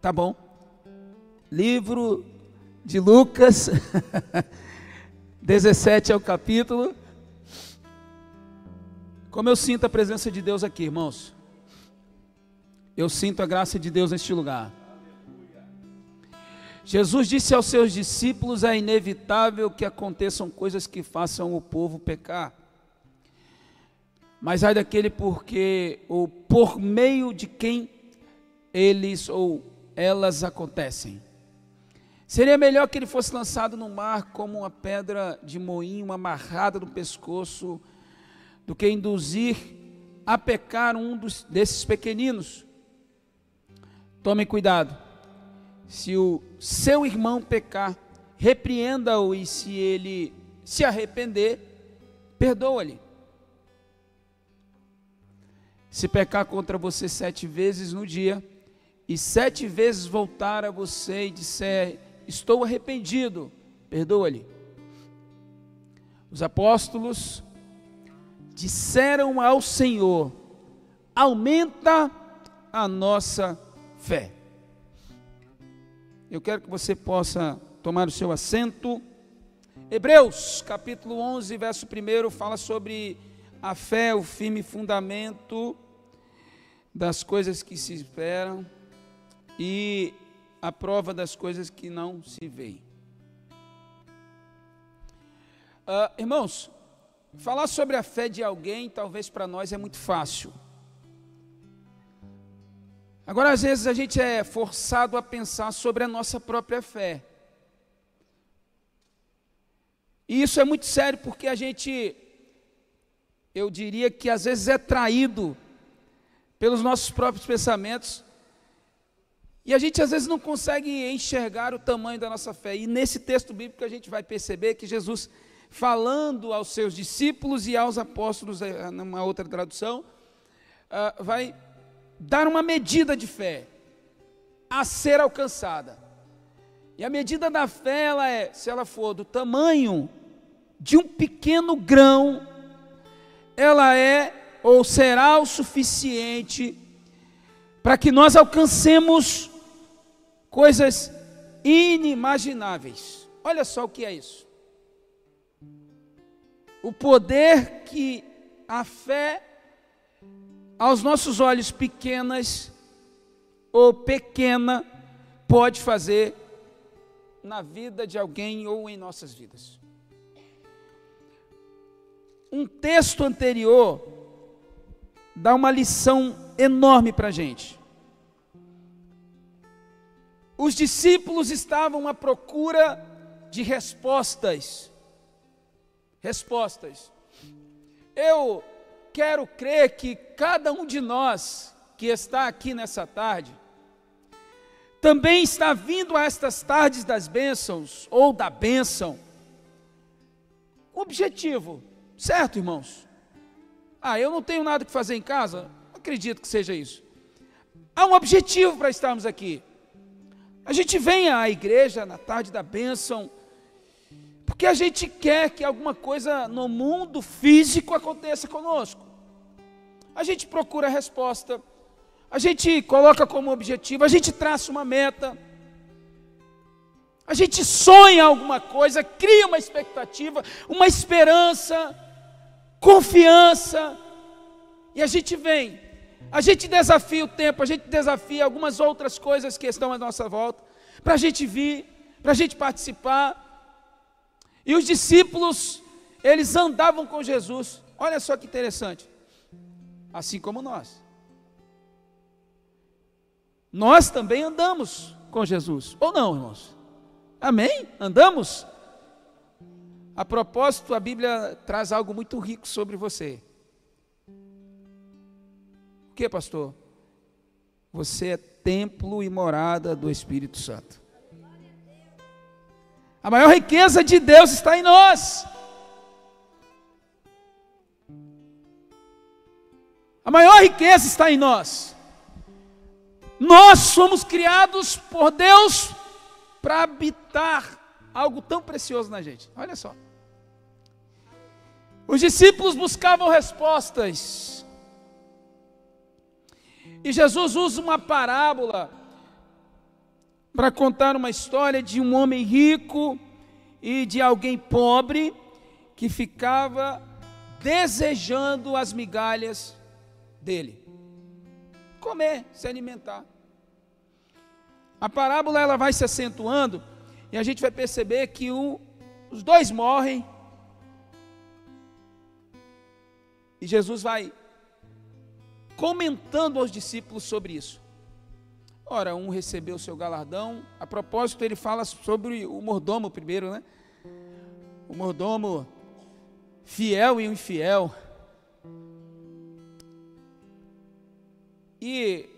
Tá bom. Livro de Lucas, 17 é o capítulo. Como eu sinto a presença de Deus aqui, irmãos. Eu sinto a graça de Deus neste lugar. Jesus disse aos seus discípulos: é inevitável que aconteçam coisas que façam o povo pecar. Mas ai daquele ou por meio de quem eles ou elas acontecem. Seria melhor que ele fosse lançado no mar como uma pedra de moinho amarrada no pescoço, do que induzir a pecar desses pequeninos. Tomem cuidado. Se o seu irmão pecar, repreenda-o, e se ele se arrepender, perdoa-lhe. Se pecar contra você 7 vezes no dia, e 7 vezes voltar a você e disser: estou arrependido, perdoa-lhe. Os apóstolos disseram ao Senhor: aumenta a nossa fé. Eu quero que você possa tomar o seu assento. Hebreus capítulo 11, verso 1 fala sobre a fé, o firme fundamento das coisas que se esperam e a prova das coisas que não se veem. Irmãos, falar sobre a fé de alguém, talvez para nós é muito fácil. Agora, às vezes a gente é forçado a pensar sobre a nossa própria fé. E isso é muito sério, porque a gente, eu diria que às vezes é traído pelos nossos próprios pensamentos, e a gente às vezes não consegue enxergar o tamanho da nossa fé. E nesse texto bíblico a gente vai perceber que Jesus, falando aos seus discípulos e aos apóstolos, numa outra tradução, vai dar uma medida de fé a ser alcançada. E a medida da fé, se ela for do tamanho de um pequeno grão, ela é ou será o suficiente para que nós alcancemos coisas inimagináveis. Olha só o que é isso. O poder que a fé, aos nossos olhos pequenas ou pequena, pode fazer na vida de alguém ou em nossas vidas. Um texto anterior dá uma lição enorme para a gente. Os discípulos estavam à procura de respostas. Eu quero crer que cada um de nós que está aqui nessa tarde também está vindo a estas tardes das bênçãos ou da bênção. Objetivo, certo, irmãos? Eu não tenho nada que fazer em casa? Acredito que seja isso. Há um objetivo para estarmos aqui. A gente vem à igreja na tarde da bênção porque a gente quer que alguma coisa no mundo físico aconteça conosco. A gente procura a resposta, a gente coloca como objetivo, a gente traça uma meta, a gente sonha alguma coisa, cria uma expectativa, uma esperança, confiança, e a gente vem, a gente desafia o tempo, a gente desafia algumas outras coisas que estão à nossa volta, para a gente vir, para a gente participar. E os discípulos, eles andavam com Jesus. Olha só que interessante. Assim como nós. Nós também andamos com Jesus. Ou não, irmãos? Amém? Andamos? A propósito, a Bíblia traz algo muito rico sobre você. O que, pastor? Você é templo e morada do Espírito Santo. A maior riqueza de Deus está em nós. A maior riqueza está em nós. Nós somos criados por Deus para habitar algo tão precioso na gente. Olha só. Os discípulos buscavam respostas. E Jesus usa uma parábola para contar uma história de um homem rico e de alguém pobre que ficava desejando as migalhas dele. Comer, se alimentar. A parábola ela vai se acentuando e a gente vai perceber que os dois morrem e Jesus vai comentando aos discípulos sobre isso. Ora, um recebeu o seu galardão. A propósito, ele fala sobre o mordomo primeiro, né? O mordomo fiel e o infiel. E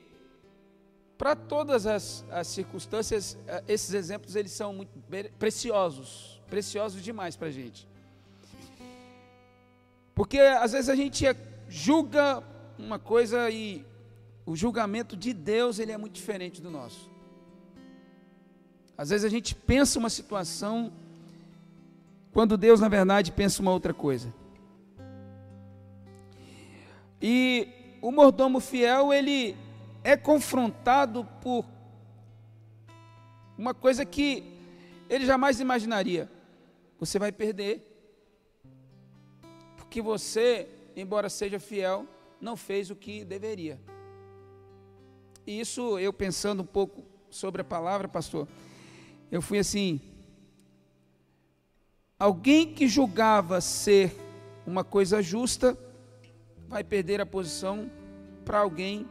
para todas as circunstâncias, esses exemplos eles são muito preciosos demais para a gente. Porque às vezes a gente julga uma coisa e o julgamento de Deus ele é muito diferente do nosso. Às vezes a gente pensa uma situação quando Deus na verdade pensa uma outra coisa. E o mordomo fiel ele é confrontado por uma coisa que ele jamais imaginaria. Você vai perder, porque você, embora seja fiel, não fez o que deveria. E isso, eu pensando um pouco sobre a palavra, pastor, eu fui assim, alguém que julgava ser uma coisa justa, vai perder a posição para alguém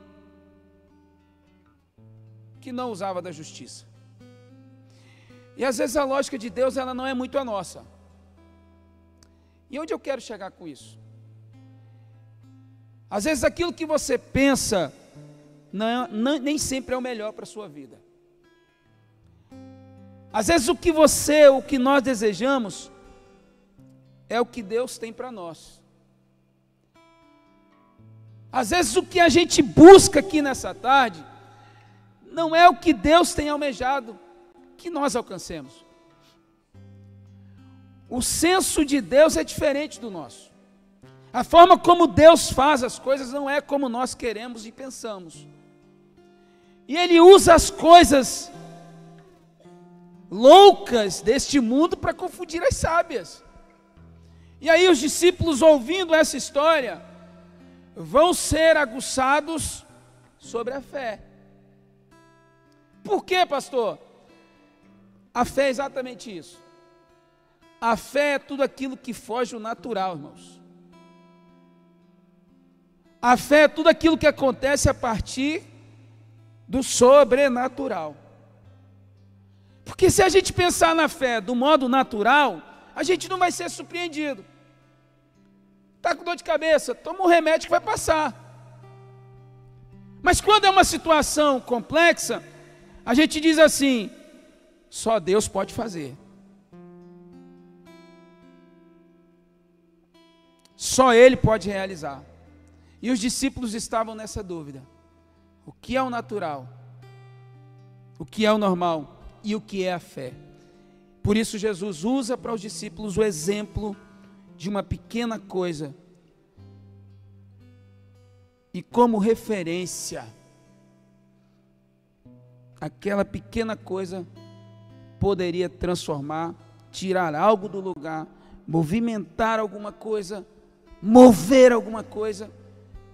que não usava da justiça. E às vezes a lógica de Deus ela não é muito a nossa. E onde eu quero chegar com isso? Às vezes aquilo que você pensa nem sempre é o melhor para a sua vida. Às vezes o que nós desejamos é o que Deus tem para nós. Às vezes o que a gente busca aqui nessa tarde não é o que Deus tem almejado que nós alcancemos. O senso de Deus é diferente do nosso. A forma como Deus faz as coisas não é como nós queremos e pensamos. E Ele usa as coisas loucas deste mundo para confundir as sábias. E aí os discípulos, ouvindo essa história, vão ser aguçados sobre a fé. Por quê, pastor? A fé é exatamente isso. A fé é tudo aquilo que foge do natural, irmãos. A fé é tudo aquilo que acontece a partir do sobrenatural. Porque se a gente pensar na fé do modo natural, a gente não vai ser surpreendido. Está com dor de cabeça, toma um remédio que vai passar. Mas quando é uma situação complexa, a gente diz assim, só Deus pode fazer. Só Ele pode realizar. E os discípulos estavam nessa dúvida. O que é o natural? O que é o normal? E o que é a fé? Por isso Jesus usa para os discípulos o exemplo de uma pequena coisa. E como referência, aquela pequena coisa poderia transformar, tirar algo do lugar, movimentar alguma coisa, mover alguma coisa.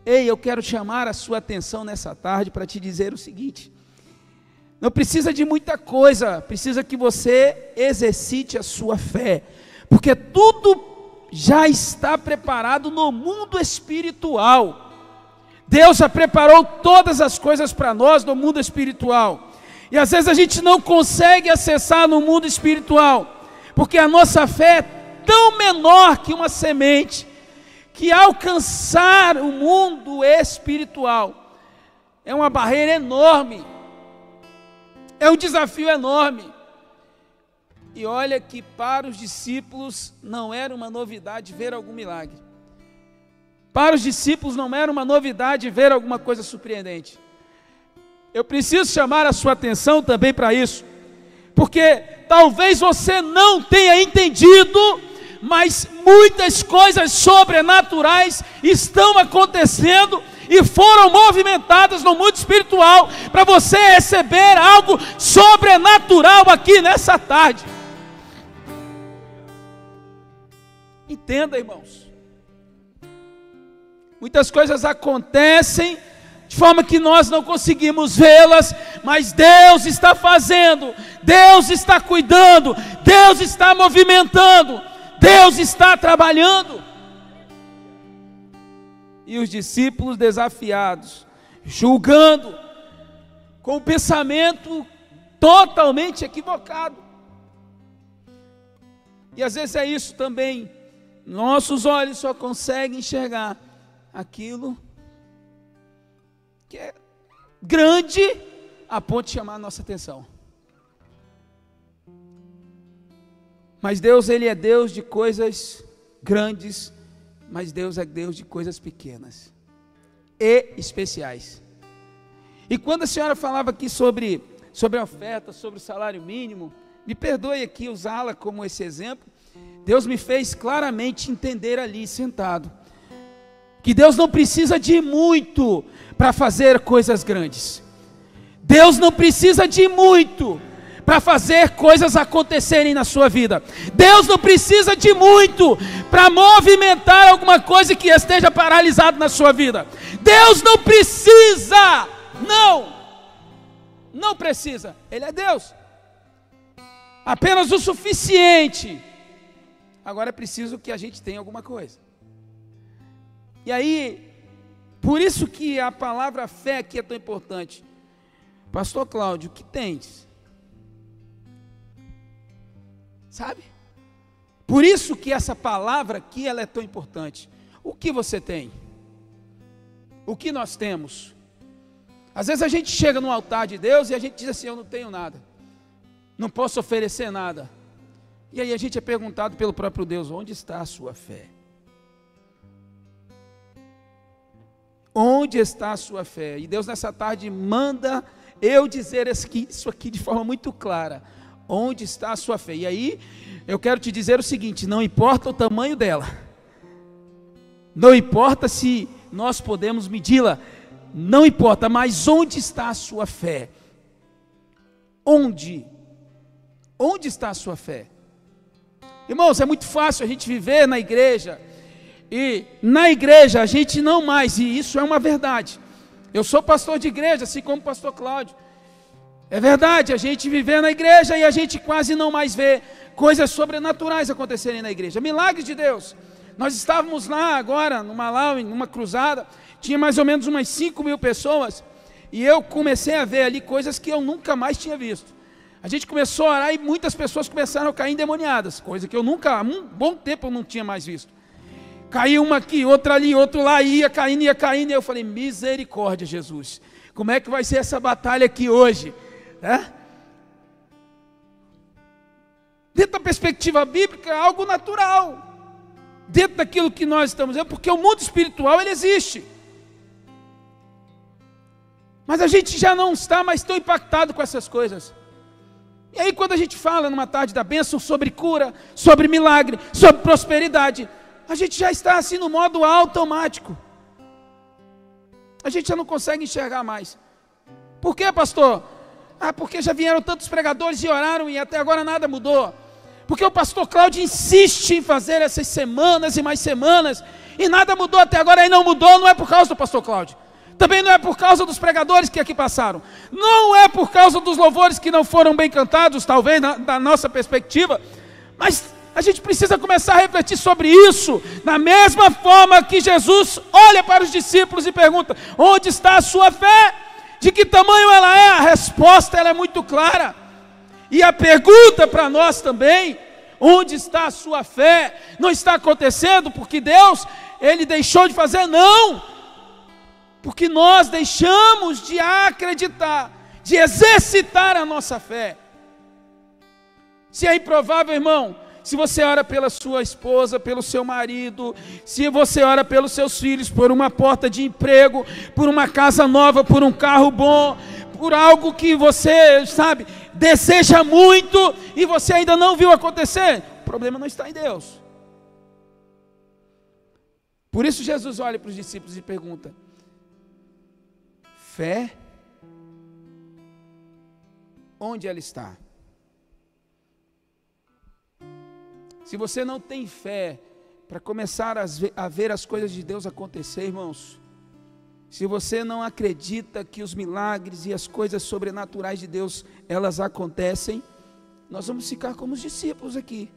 Ei, eu quero chamar a sua atenção nessa tarde para te dizer o seguinte: não precisa de muita coisa, precisa que você exercite a sua fé, porque tudo já está preparado no mundo espiritual. Deus já preparou todas as coisas para nós no mundo espiritual, e às vezes a gente não consegue acessar no mundo espiritual, porque a nossa fé é tão menor que uma semente, que alcançar o mundo espiritual é uma barreira enorme, é um desafio enorme. E olha que para os discípulos não era uma novidade ver algum milagre. Para os discípulos não era uma novidade ver alguma coisa surpreendente. Eu preciso chamar a sua atenção também para isso, porque talvez você não tenha entendido, mas muitas coisas sobrenaturais estão acontecendo e foram movimentadas no mundo espiritual para você receber algo sobrenatural aqui nessa tarde. Entenda, irmãos. Muitas coisas acontecem de forma que nós não conseguimos vê-las, mas Deus está fazendo, Deus está cuidando, Deus está movimentando, Deus está trabalhando. E os discípulos desafiados, julgando, com o pensamento totalmente equivocado. E às vezes é isso também, nossos olhos só conseguem enxergar aquilo que é grande a ponto de chamar a nossa atenção. Mas Deus, Ele é Deus de coisas grandes, mas Deus é Deus de coisas pequenas e especiais. E quando a senhora falava aqui sobre a oferta, sobre o salário mínimo, me perdoe aqui usá-la como esse exemplo, Deus me fez claramente entender ali, sentado, que Deus não precisa de muito para fazer coisas grandes. Deus não precisa de muito para fazer coisas acontecerem na sua vida. Deus não precisa de muito para movimentar alguma coisa que esteja paralisado na sua vida. Deus não precisa, não precisa. Ele é Deus. Apenas o suficiente. Agora é preciso que a gente tenha alguma coisa. E aí, por isso que a palavra fé aqui é tão importante. Pastor Cláudio, o que tens? Sabe? Por isso que essa palavra aqui ela é tão importante. O que você tem? O que nós temos? Às vezes a gente chega no altar de Deus e a gente diz assim, eu não tenho nada. Não posso oferecer nada. E aí a gente é perguntado pelo próprio Deus, onde está a sua fé? Onde está a sua fé? E Deus nessa tarde manda eu dizer isso aqui de forma muito clara. Onde está a sua fé? E aí eu quero te dizer o seguinte, não importa o tamanho dela, não importa se nós podemos medi-la, não importa, mas onde está a sua fé? Onde está a sua fé? Irmãos, é muito fácil a gente viver na igreja, e na igreja a gente não mais, e isso é uma verdade, eu sou pastor de igreja, assim como o pastor Cláudio, é verdade, a gente viver na igreja e a gente quase não mais vê coisas sobrenaturais acontecerem na igreja, milagres de Deus. Nós estávamos lá agora, numa cruzada, tinha mais ou menos umas 5.000 pessoas, e eu comecei a ver ali coisas que eu nunca mais tinha visto. A gente começou a orar e muitas pessoas começaram a cair endemoniadas, coisa que eu nunca, há um bom tempo eu não tinha mais visto. Caiu uma aqui, outra ali, outro lá, ia caindo, e eu falei, misericórdia, Jesus, como é que vai ser essa batalha aqui hoje? Dentro da perspectiva bíblica, é algo natural, dentro daquilo que nós estamos vendo, porque o mundo espiritual, ele existe, mas a gente já não está mais tão impactado com essas coisas. E aí quando a gente fala numa tarde da bênção sobre cura, sobre milagre, sobre prosperidade, a gente já está assim no modo automático, a gente já não consegue enxergar mais. Por quê, pastor? Porque já vieram tantos pregadores e oraram e até agora nada mudou. Porque o pastor Cláudio insiste em fazer essas semanas e mais semanas e nada mudou até agora. E não mudou, não é por causa do pastor Cláudio, também não é por causa dos pregadores que aqui passaram, não é por causa dos louvores que não foram bem cantados, talvez da nossa perspectiva, mas a gente precisa começar a refletir sobre isso, da mesma forma que Jesus olha para os discípulos e pergunta, onde está a sua fé? De que tamanho ela é? A resposta ela é muito clara. E a pergunta para nós também, onde está a sua fé? Não está acontecendo porque Deus, Ele deixou de fazer? Não, porque nós deixamos de acreditar, de exercitar a nossa fé. Se é improvável, irmão, se você ora pela sua esposa, pelo seu marido, se você ora pelos seus filhos, por uma porta de emprego, por uma casa nova, por um carro bom, por algo que você, sabe, deseja muito e você ainda não viu acontecer, o problema não está em Deus. Por isso Jesus olha para os discípulos e pergunta, fé, onde ela está? Se você não tem fé para começar a ver as coisas de Deus acontecer, irmãos, se você não acredita que os milagres e as coisas sobrenaturais de Deus, elas acontecem, nós vamos ficar como os discípulos aqui.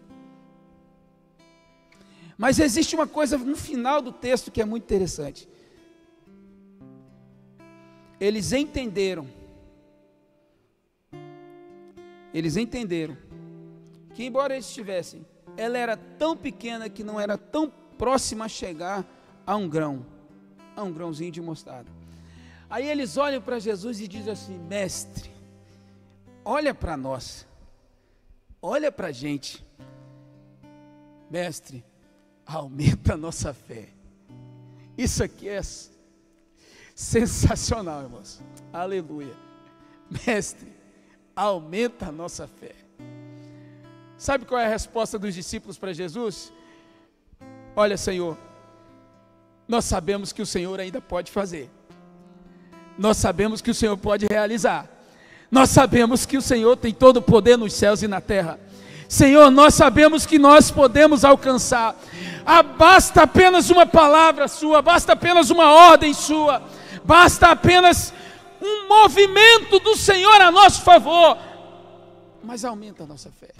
Mas existe uma coisa no final do texto que é muito interessante. Eles entenderam que, embora eles estivessem, ela era tão pequena que não era tão próxima a chegar a um grãozinho de mostarda. Aí eles olham para Jesus e dizem assim: mestre, olha para nós, olha para a gente, mestre, aumenta a nossa fé. Isso aqui é sensacional, irmãos, aleluia. Mestre, aumenta a nossa fé. Sabe qual é a resposta dos discípulos para Jesus? Olha, Senhor, nós sabemos que o Senhor ainda pode fazer, nós sabemos que o Senhor pode realizar, nós sabemos que o Senhor tem todo o poder nos céus e na terra. Senhor, nós sabemos que nós podemos alcançar, basta apenas uma palavra sua, basta apenas uma ordem sua, basta apenas um movimento do Senhor a nosso favor, mas aumenta a nossa fé.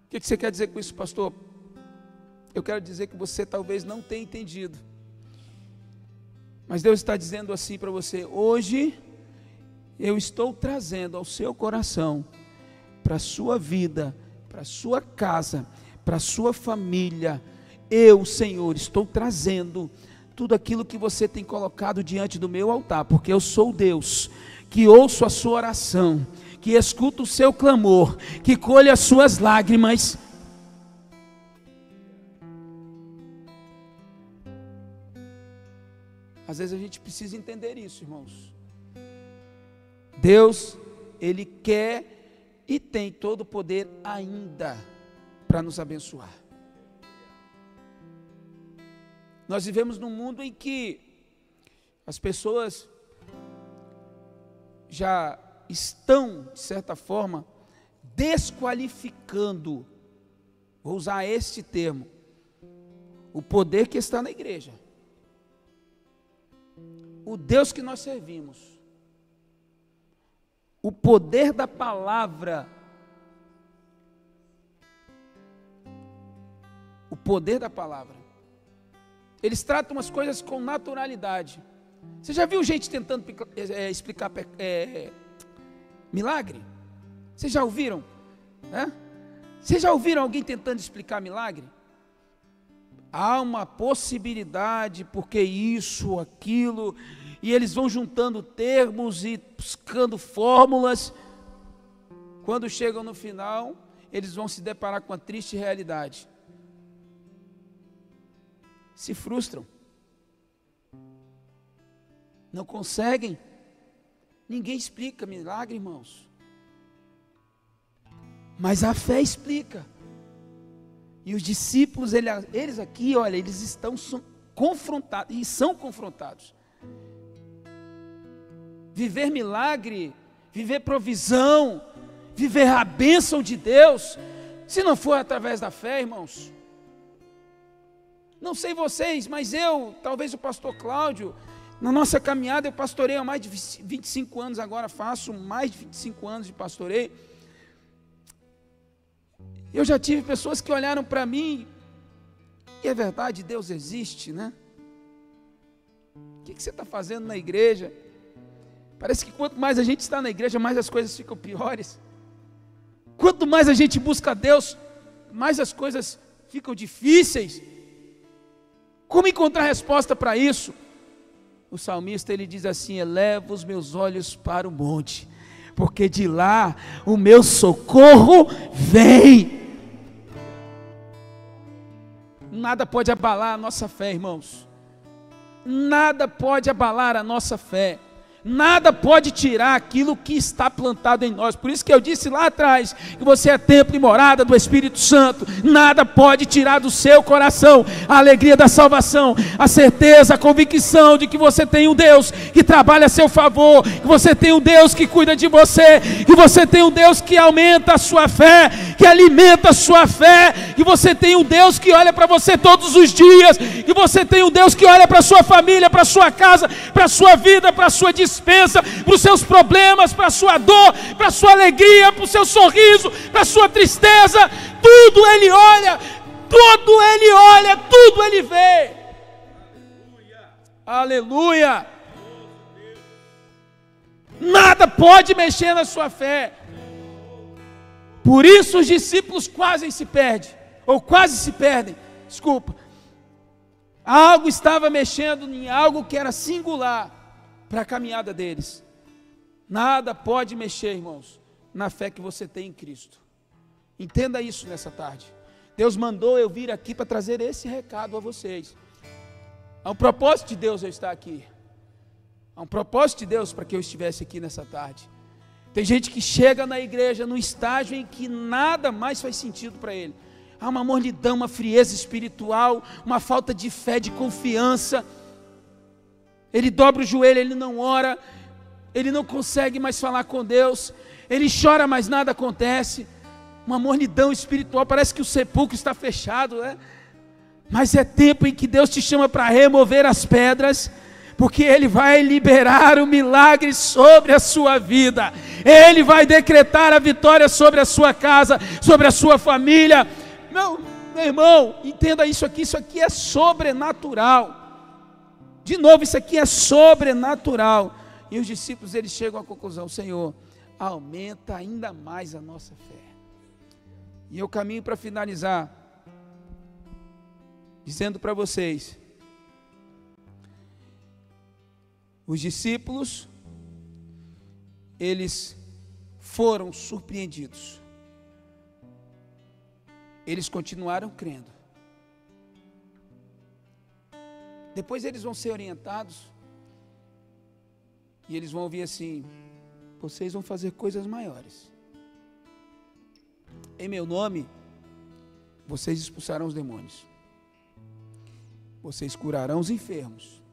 O que você quer dizer com isso, pastor? Eu quero dizer que você talvez não tenha entendido, mas Deus está dizendo assim para você: hoje eu estou trazendo ao seu coração, para a sua vida, para a sua casa, para a sua família, eu, Senhor, estou trazendo tudo aquilo que você tem colocado diante do meu altar, porque eu sou Deus que ouço a sua oração, que escuta o seu clamor, que colhe as suas lágrimas. Às vezes a gente precisa entender isso, irmãos. Deus, Ele quer e tem todo o poder ainda para nos abençoar. Nós vivemos num mundo em que as pessoas já estão, de certa forma, desqualificando, vou usar este termo, o poder que está na igreja, o Deus que nós servimos, o poder da palavra, o poder da palavra. Eles tratam as coisas com naturalidade. Você já viu gente tentando explicar milagre? Vocês já ouviram? Vocês já ouviram alguém tentando explicar milagre? Há uma possibilidade, porque isso, aquilo, e eles vão juntando termos e buscando fórmulas. Quando chegam no final, eles vão se deparar com a triste realidade. Se frustram. Não conseguem. Ninguém explica milagre, irmãos. Mas a fé explica. E os discípulos, eles aqui, olha, eles estão confrontados, e são confrontados. Viver milagre, viver provisão, viver a bênção de Deus, se não for através da fé, irmãos. Não sei vocês, mas talvez o pastor Cláudio, na nossa caminhada, eu pastoreio há mais de 25 anos, agora faço mais de 25 anos de pastoreio. Eu já tive pessoas que olharam para mim, e é verdade, Deus existe, né? O que você está fazendo na igreja? Parece que quanto mais a gente está na igreja, mais as coisas ficam piores. Quanto mais a gente busca Deus, mais as coisas ficam difíceis. Como encontrar resposta para isso? O salmista, ele diz assim: eleva os meus olhos para o monte, porque de lá o meu socorro vem. Nada pode abalar a nossa fé, irmãos. Nada pode abalar a nossa fé. nada pode tirar aquilo que está plantado em nós. Por isso que eu disse lá atrás, que você é templo e morada do Espírito Santo. Nada pode tirar do seu coração a alegria da salvação, a certeza, a convicção de que você tem um Deus que trabalha a seu favor, que você tem um Deus que cuida de você, que você tem um Deus que aumenta a sua fé, que alimenta a sua fé, que você tem um Deus que olha para você todos os dias, que você tem um Deus que olha para a sua família, para a sua casa, para a sua vida, para a sua dispensa, para os seus problemas, para a sua dor, para a sua alegria, para o seu sorriso, para a sua tristeza. Tudo Ele olha, tudo Ele olha, tudo Ele vê. Aleluia! Nada pode mexer na sua fé. Por isso os discípulos quase se perdem, ou quase se perdem, desculpa. Algo estava mexendo em algo que era singular para a caminhada deles. Nada pode mexer, irmãos, na fé que você tem em Cristo. Entenda isso nessa tarde. Deus mandou eu vir aqui para trazer esse recado a vocês. Há um propósito de Deus eu estar aqui. Há um propósito de Deus para que eu estivesse aqui nessa tarde. Tem gente que chega na igreja no estágio em que nada mais faz sentido para ele. Há uma mornidão, uma frieza espiritual, uma falta de fé, de confiança. Ele dobra o joelho, ele não ora, ele não consegue mais falar com Deus, ele chora, mas nada acontece. Uma mornidão espiritual, parece que o sepulcro está fechado, né? Mas é tempo em que Deus te chama para remover as pedras, porque Ele vai liberar o milagre sobre a sua vida. Ele vai decretar a vitória sobre a sua casa, sobre a sua família. Meu irmão, entenda isso aqui é sobrenatural. De novo, isso aqui é sobrenatural. E os discípulos, eles chegam à conclusão: Senhor, aumenta ainda mais a nossa fé. E eu caminho para finalizar, dizendo para vocês, os discípulos, eles foram surpreendidos. Eles continuaram crendo. Depois eles vão ser orientados e eles vão ouvir assim: vocês vão fazer coisas maiores. Em meu nome, vocês expulsarão os demônios. Vocês curarão os enfermos.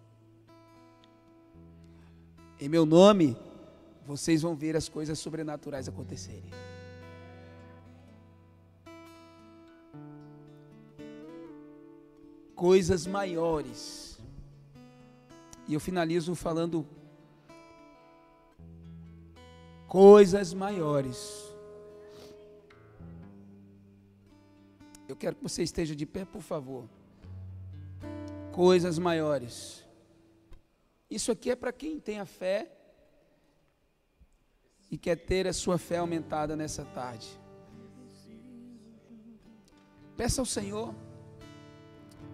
Em meu nome, vocês vão ver as coisas sobrenaturais acontecerem. Coisas maiores. E eu finalizo falando coisas maiores. Eu quero que você esteja de pé, por favor. Coisas maiores. Isso aqui é para quem tem a fé e quer ter a sua fé aumentada nessa tarde. Peça ao Senhor.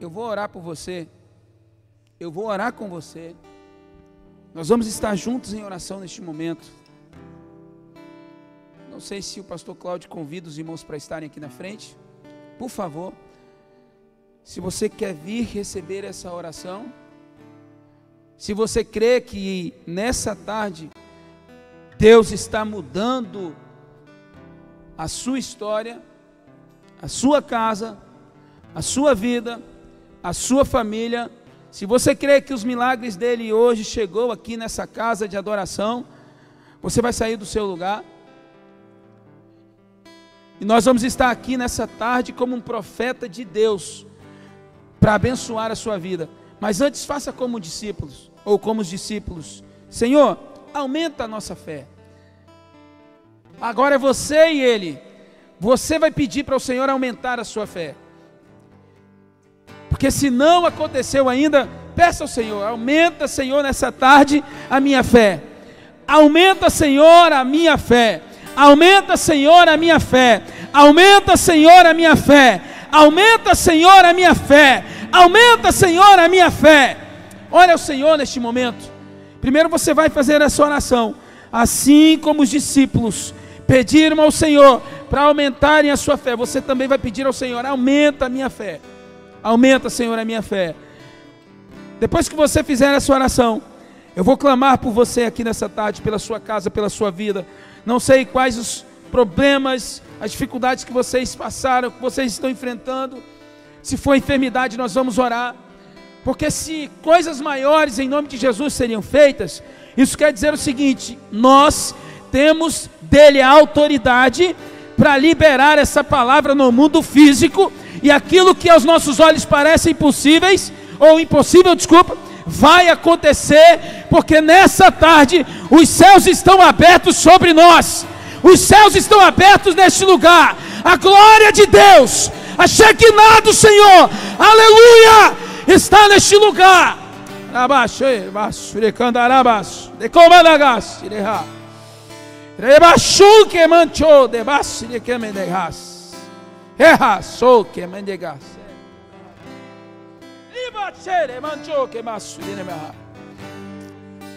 Eu vou orar por você. Eu vou orar com você. Nós vamos estar juntos em oração neste momento. Não sei se o pastor Cláudio convida os irmãos para estarem aqui na frente. Por favor, se você quer vir receber essa oração, se você crê que nessa tarde Deus está mudando a sua história, a sua casa, a sua vida, a sua família, se você crê que os milagres dele hoje chegou aqui nessa casa de adoração, você vai sair do seu lugar. E nós vamos estar aqui nessa tarde como um profeta de Deus, para abençoar a sua vida. Mas antes faça como discípulos, ou como os discípulos: Senhor, aumenta a nossa fé. Agora é você e ele. Você vai pedir para o Senhor aumentar a sua fé. Porque se não aconteceu ainda, peça ao Senhor: aumenta, Senhor, nessa tarde a minha fé. Aumenta, Senhor, a minha fé. Aumenta, Senhor, a minha fé. Aumenta, Senhor, a minha fé. Aumenta, Senhor, a minha fé. Aumenta, Senhor, a minha fé. Olha o Senhor neste momento. Primeiro você vai fazer essa oração, assim como os discípulos pediram ao Senhor para aumentarem a sua fé. Você também vai pedir ao Senhor: aumenta a minha fé. Aumenta, Senhor, a minha fé. Depois que você fizer essa oração, Eu vou clamar por você aqui nessa tarde, pela sua casa, pela sua vida. Não sei quais os problemas, as dificuldades que vocês passaram, que vocês estão enfrentando. Se for enfermidade, nós vamos orar. Porque se coisas maiores em nome de Jesus seriam feitas, isso quer dizer o seguinte: nós temos dele a autoridade para liberar essa palavra no mundo físico, e aquilo que aos nossos olhos parecem impossíveis, ou impossível, desculpa, vai acontecer, porque nessa tarde os céus estão abertos sobre nós, os céus estão abertos neste lugar, a glória de Deus, a Shekinah do Senhor, aleluia, está neste lugar.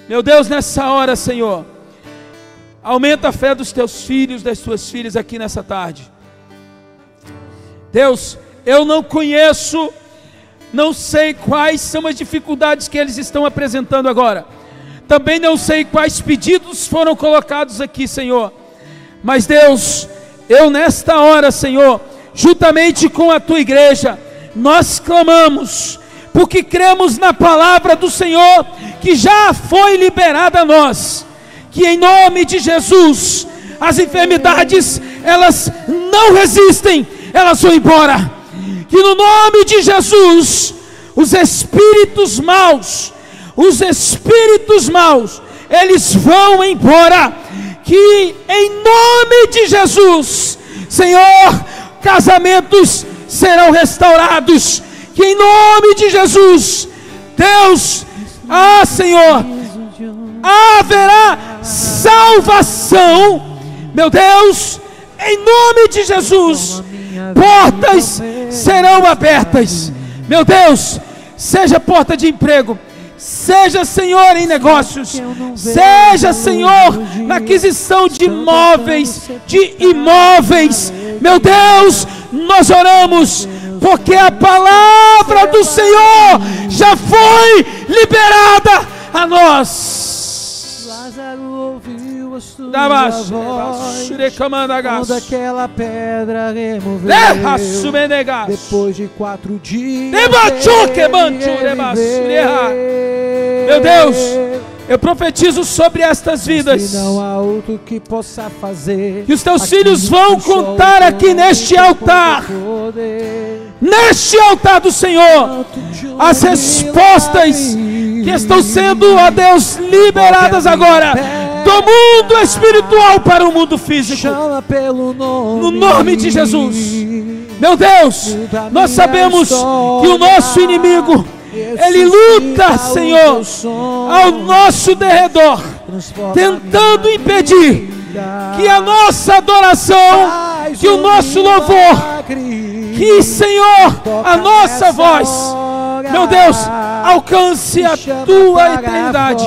Meu Deus, nessa hora, Senhor, aumenta a fé dos teus filhos, das tuas filhas aqui nessa tarde. Deus, eu não conheço, não sei quais são as dificuldades que eles estão apresentando agora. Também não sei quais pedidos foram colocados aqui, Senhor. Mas Deus, eu nesta hora, Senhor, juntamente com a tua igreja, nós clamamos, porque cremos na palavra do Senhor, que já foi liberada a nós, que em nome de Jesus, as enfermidades, elas não resistem, elas vão embora, que no nome de Jesus, os espíritos maus, eles vão embora, que em nome de Jesus, Senhor, casamentos serão restaurados, que em nome de Jesus, Deus, Senhor, haverá salvação, meu Deus, em nome de Jesus, portas serão abertas, meu Deus, seja porta de emprego, seja, Senhor, em negócios, seja, Senhor, na aquisição de imóveis, meu Deus, nós oramos, porque a palavra do Senhor já foi liberada a nós. Lázaro ouviu a sua voz, quando aquela pedra removeu, depois de 4 dias, meu Deus, eu profetizo sobre estas vidas, não há outro que possa fazer, que os teus filhos vão contar aqui neste altar do Senhor, as respostas que estão sendo, ó Deus, liberadas agora, do mundo espiritual para o mundo físico, no nome de Jesus. Meu Deus, nós sabemos que o nosso inimigo, ele luta, Senhor, ao nosso derredor, tentando impedir que a nossa adoração, que o nosso louvor, que, Senhor, a nossa voz, meu Deus, alcance a tua eternidade,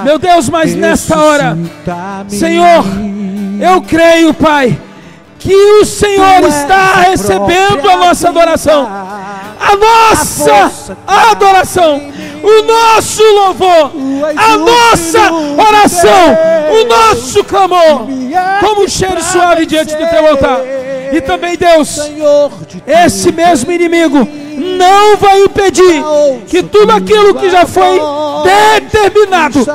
meu Deus. Mas nesta hora, Senhor, eu creio, Pai, que o Senhor está recebendo a nossa adoração, a nossa adoração, o nosso louvor, a nossa oração, o nosso clamor, como um cheiro suave diante do teu altar. E também, Deus, esse mesmo inimigo não vai impedir que tudo aquilo que já foi determinado,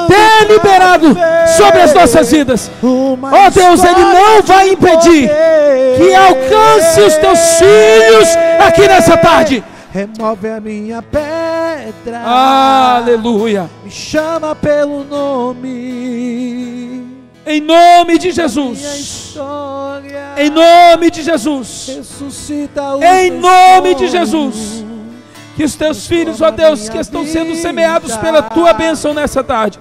deliberado sobre as nossas vidas, ó Deus, ele não vai impedir que alcance os teus filhos aqui nessa tarde. Remove a minha pedra, aleluia, me chama pelo nome, em nome de Jesus, em nome de Jesus, em nome de Jesus, que os teus filhos, ó Deus, que estão sendo semeados pela tua bênção nessa tarde,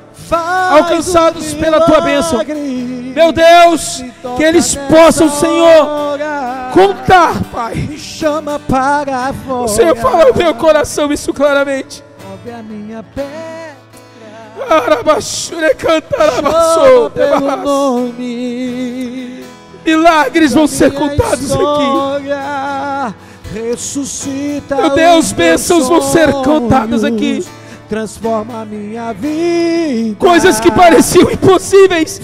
alcançados pela tua bênção, meu Deus, que eles possam, Senhor, contar, Pai. O Senhor fala ao meu coração isso claramente. A minha pedra, milagres vão ser contados aqui. Ressuscita, meu Deus, bênçãos vão ser contadas aqui. transforma a minha vida. Coisas que pareciam impossíveis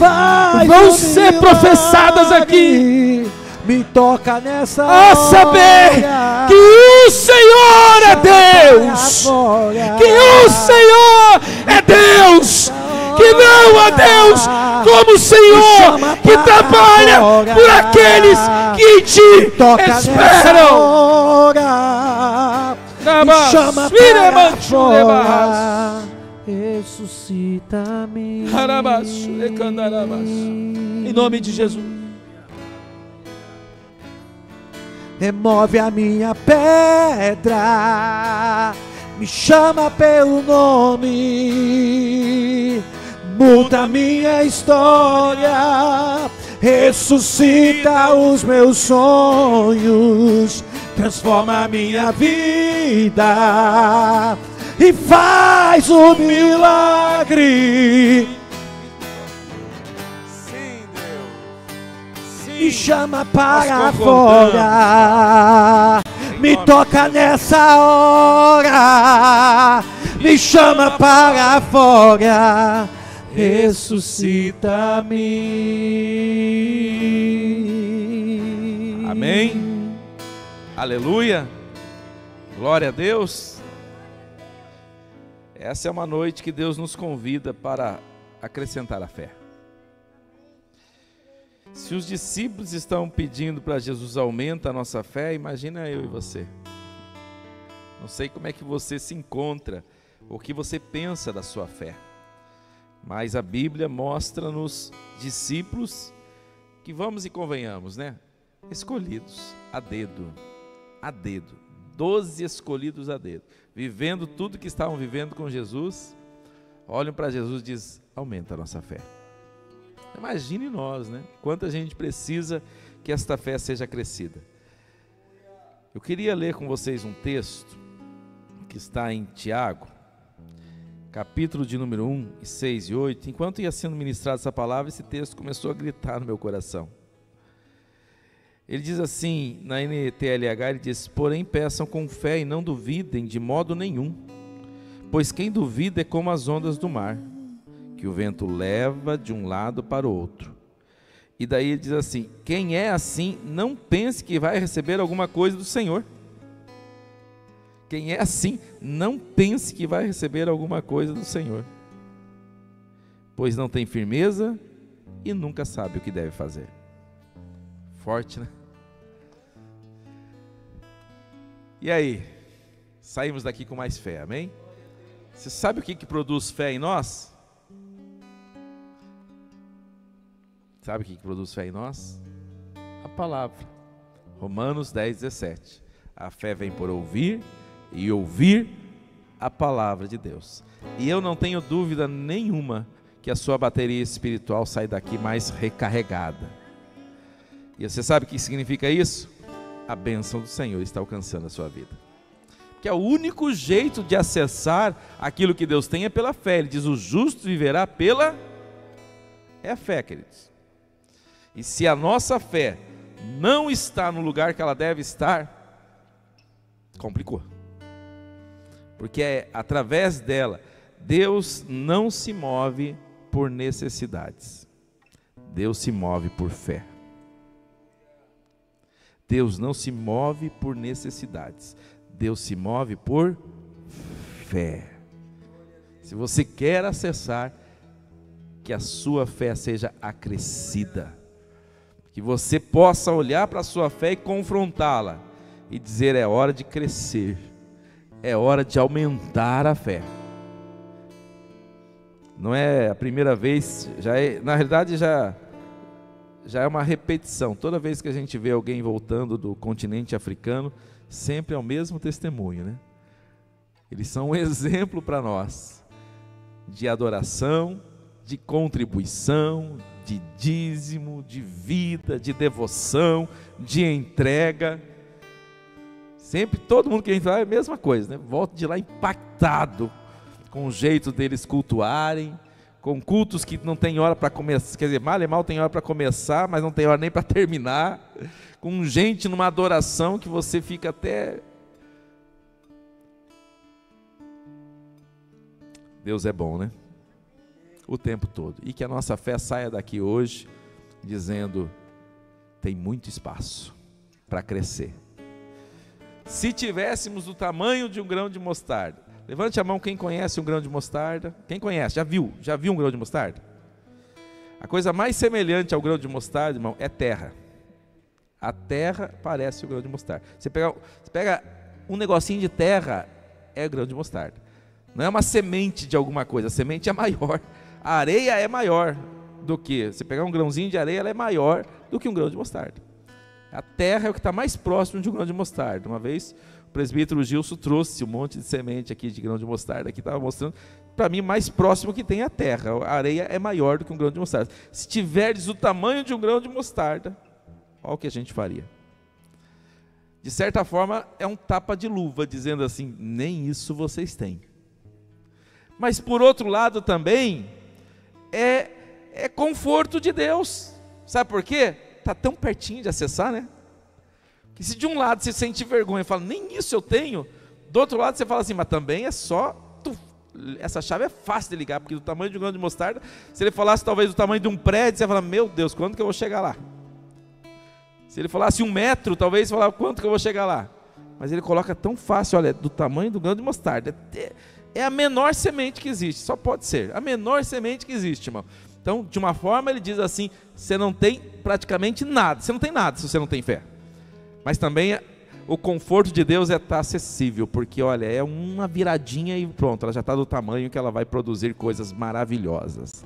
vão ser professadas aqui. Me toca nessa A saber que o Senhor é Deus, que o Senhor é Deus, que não há Deus como o Senhor, que trabalha por aqueles que te esperam. Me chama para fora, ressuscita-me. Em nome de Jesus. Remove a minha pedra, me chama pelo nome, muda minha história, ressuscita os meus sonhos, transforma a minha vida e faz um milagre. Me chama para fora, me toca nessa hora, me chama para fora, ressuscita-me. Amém. Aleluia. Glória a Deus. Essa é uma noite que Deus nos convida para acrescentar a fé. Se os discípulos estão pedindo para Jesus aumenta a nossa fé, imagina eu e você. Não sei como é que você se encontra, o que você pensa da sua fé. Mas a Bíblia mostra-nos discípulos que, vamos e convenhamos, né? Escolhidos a dedo, 12 escolhidos a dedo, vivendo tudo que estavam vivendo com Jesus, olham para Jesus e dizem, aumenta a nossa fé. Imagine nós, né? Quanta gente precisa que esta fé seja crescida. Eu queria ler com vocês um texto que está em Tiago, capítulo de número 1, 6 e 8. Enquanto ia sendo ministrada essa palavra, esse texto começou a gritar no meu coração. Ele diz assim, na NTLH, ele diz, porém peçam com fé e não duvidem de modo nenhum, pois quem duvida é como as ondas do mar, que o vento leva de um lado para o outro. E daí ele diz assim, quem é assim, não pense que vai receber alguma coisa do Senhor. Quem é assim, não pense que vai receber alguma coisa do Senhor, pois não tem firmeza e nunca sabe o que deve fazer. Forte, né? E aí, saímos daqui com mais fé, amém? Você sabe o que produz fé em nós? Sabe o que produz fé em nós? A palavra. Romanos 10, 17. A fé vem por ouvir e ouvir a palavra de Deus. E eu não tenho dúvida nenhuma que a sua bateria espiritual sai daqui mais recarregada. E você sabe o que significa isso? A bênção do Senhor está alcançando a sua vida. Que é o único jeito de acessar aquilo que Deus tem é pela fé. Ele diz, o justo viverá pela... É a fé, queridos. E se a nossa fé não está no lugar que ela deve estar, complicou. Porque é através dela, Deus não se move por necessidades. Deus se move por fé. Deus não se move por necessidades. Deus se move por fé. Se você quer acessar, que a sua fé seja acrescida. Que você possa olhar para a sua fé e confrontá-la. E dizer, é hora de crescer. É hora de aumentar a fé. Não é a primeira vez, na realidade já é uma repetição. Toda vez que a gente vê alguém voltando do continente africano, sempre é o mesmo testemunho, né? Eles são um exemplo para nós de adoração, de contribuição, de dízimo, de vida, de devoção, de entrega. Sempre todo mundo que a gente vai é a mesma coisa, né? Volta de lá impactado com o jeito deles cultuarem, com cultos que não tem hora para começar, quer dizer, mal e mal tem hora para começar, mas não tem hora nem para terminar, com gente numa adoração que você fica até... Deus é bom, né? O tempo todo. E que a nossa fé saia daqui hoje dizendo: tem muito espaço para crescer. Se tivéssemos o tamanho de um grão de mostarda, levante a mão quem conhece um grão de mostarda. Quem conhece? Já viu um grão de mostarda? A coisa mais semelhante ao grão de mostarda, irmão, é terra. A terra parece o grão de mostarda. Você pega um negocinho de terra, é o grão de mostarda. Não é uma semente de alguma coisa, a semente é maior. A areia é maior do que, você pegar um grãozinho de areia, ela é maior do que um grão de mostarda. A terra é o que está mais próximo de um grão de mostarda. Uma vez o presbítero Gilson trouxe um monte de semente aqui de grão de mostarda, aqui estava mostrando, para mim mais próximo que tem a terra. A areia é maior do que um grão de mostarda. Se tiverdes o tamanho de um grão de mostarda, olha o que a gente faria. De certa forma é um tapa de luva, dizendo assim: nem isso vocês têm. Mas por outro lado também é conforto de Deus. Sabe por quê? Está tão pertinho de acessar, né? Que se de um lado você sente vergonha e fala: nem isso eu tenho, do outro lado você fala assim: mas também é só, essa chave é fácil de ligar, porque do tamanho de um grão de mostarda, se ele falasse talvez do tamanho de um prédio, você fala: meu Deus, quando que eu vou chegar lá? Se ele falasse 1 metro, talvez você falava: quanto que eu vou chegar lá? Mas ele coloca tão fácil, olha, do tamanho do grão de mostarda. É a menor semente que existe, só pode ser a menor semente que existe, irmão. Então, de uma forma, ele diz assim: você não tem praticamente nada, você não tem nada se você não tem fé. Mas também o conforto de Deus é estar acessível, porque olha, é uma viradinha e pronto, ela já está do tamanho que ela vai produzir coisas maravilhosas.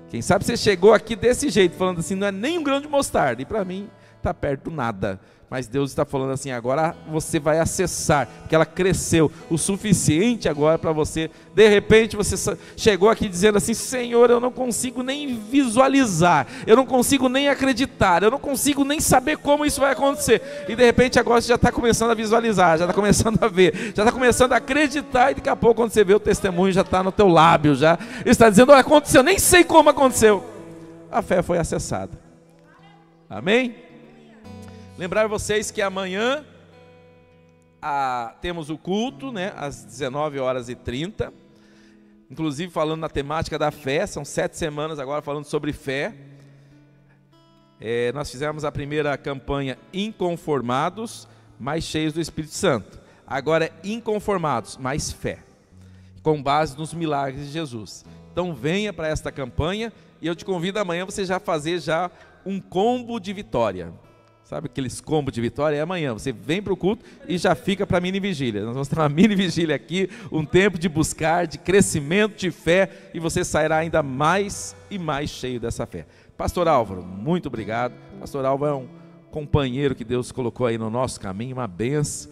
Quem sabe você chegou aqui desse jeito, falando assim: não é nem um grão de mostarda, e para mim está perto nada. Mas Deus está falando assim: agora você vai acessar, porque ela cresceu o suficiente agora para você. De repente você chegou aqui dizendo assim: Senhor, eu não consigo nem visualizar, eu não consigo nem acreditar, eu não consigo nem saber como isso vai acontecer. E de repente agora você já está começando a visualizar, já está começando a ver, já está começando a acreditar, e daqui a pouco quando você vê o testemunho já está no teu lábio, já está dizendo: olha, aconteceu, nem sei como aconteceu. A fé foi acessada. Amém? Lembrar vocês que amanhã temos o culto, né, às 19h30, inclusive falando na temática da fé. São 7 semanas agora falando sobre fé. Nós fizemos a primeira campanha Inconformados, mais cheios do Espírito Santo. Agora é Inconformados, mais fé, com base nos milagres de Jesus. Então venha para esta campanha, e eu te convido amanhã você já fazer já um combo de vitória. Sabe aqueles combos de vitória? É amanhã, você vem para o culto e já fica para a mini vigília. Nós vamos ter uma mini vigília aqui, um tempo de buscar, de crescimento de fé, e você sairá ainda mais e mais cheio dessa fé. Pastor Álvaro, muito obrigado. Pastor Álvaro é um companheiro que Deus colocou aí no nosso caminho, uma benção,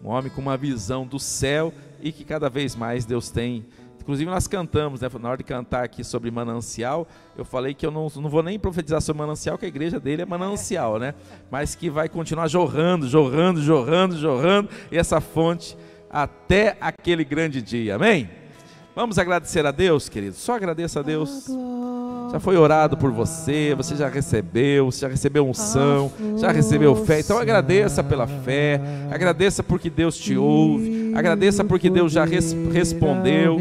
um homem com uma visão do céu, e que cada vez mais Deus tem. Inclusive nós cantamos, né? Na hora de cantar aqui sobre manancial, eu falei que eu não vou nem profetizar sobre manancial, que a igreja dele é manancial, né? Mas que vai continuar jorrando, e essa fonte até aquele grande dia, amém? Vamos agradecer a Deus, querido, só agradeça a Deus. Já foi orado por você, você já recebeu unção, já recebeu fé. Então agradeça pela fé, agradeça porque Deus te ouve, agradeça porque Deus já respondeu.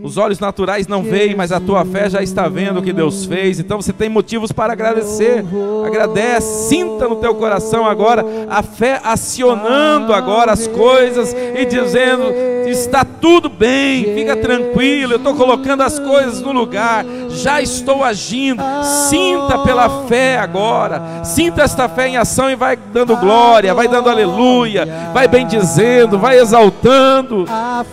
Os olhos naturais não veem, mas a tua fé já está vendo o que Deus fez. Então você tem motivos para agradecer. Agradece, sinta no teu coração agora a fé acionando agora as coisas e dizendo: está tudo bem, fica tranquilo, eu estou colocando as coisas no lugar, já estou agindo. Sinta pela fé agora, sinta esta fé em ação e vai dando glória, vai dando aleluia, vai bendizendo, vai exaltando.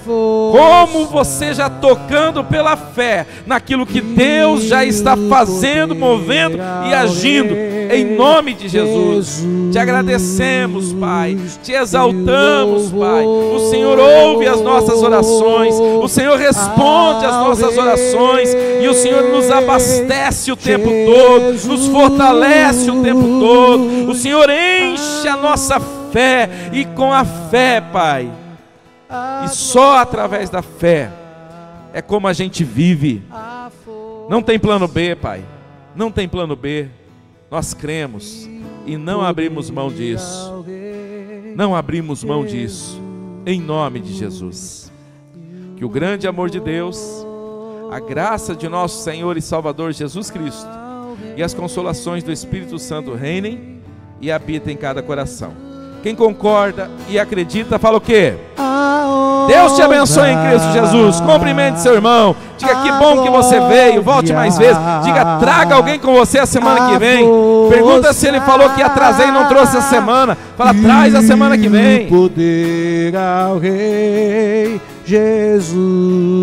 Como você já tocando pela fé naquilo que Deus já está fazendo, movendo e agindo, em nome de Jesus. Te agradecemos, Pai, te exaltamos, Pai. O Senhor ouve as nossas orações, o Senhor responde as nossas orações, e o Senhor nos abastece o tempo todo, nos fortalece o tempo todo. O Senhor enche a nossa fé, e com a fé, Pai, e só através da fé é como a gente vive. Não tem plano B, Pai, não tem plano B. Nós cremos e não abrimos mão disso. Não abrimos mão disso, em nome de Jesus. Que o grande amor de Deus, a graça de nosso Senhor e Salvador Jesus Cristo e as consolações do Espírito Santo reinem e habitem em cada coração. Quem concorda e acredita, fala o quê? Deus te abençoe em Cristo Jesus. Cumprimente seu irmão. Diga que bom que você veio. Volte mais vezes. Diga, traga alguém com você a semana que vem. Pergunta se ele falou que ia trazer e não trouxe a semana. Fala, traz a semana que vem. Poder ao Rei Jesus.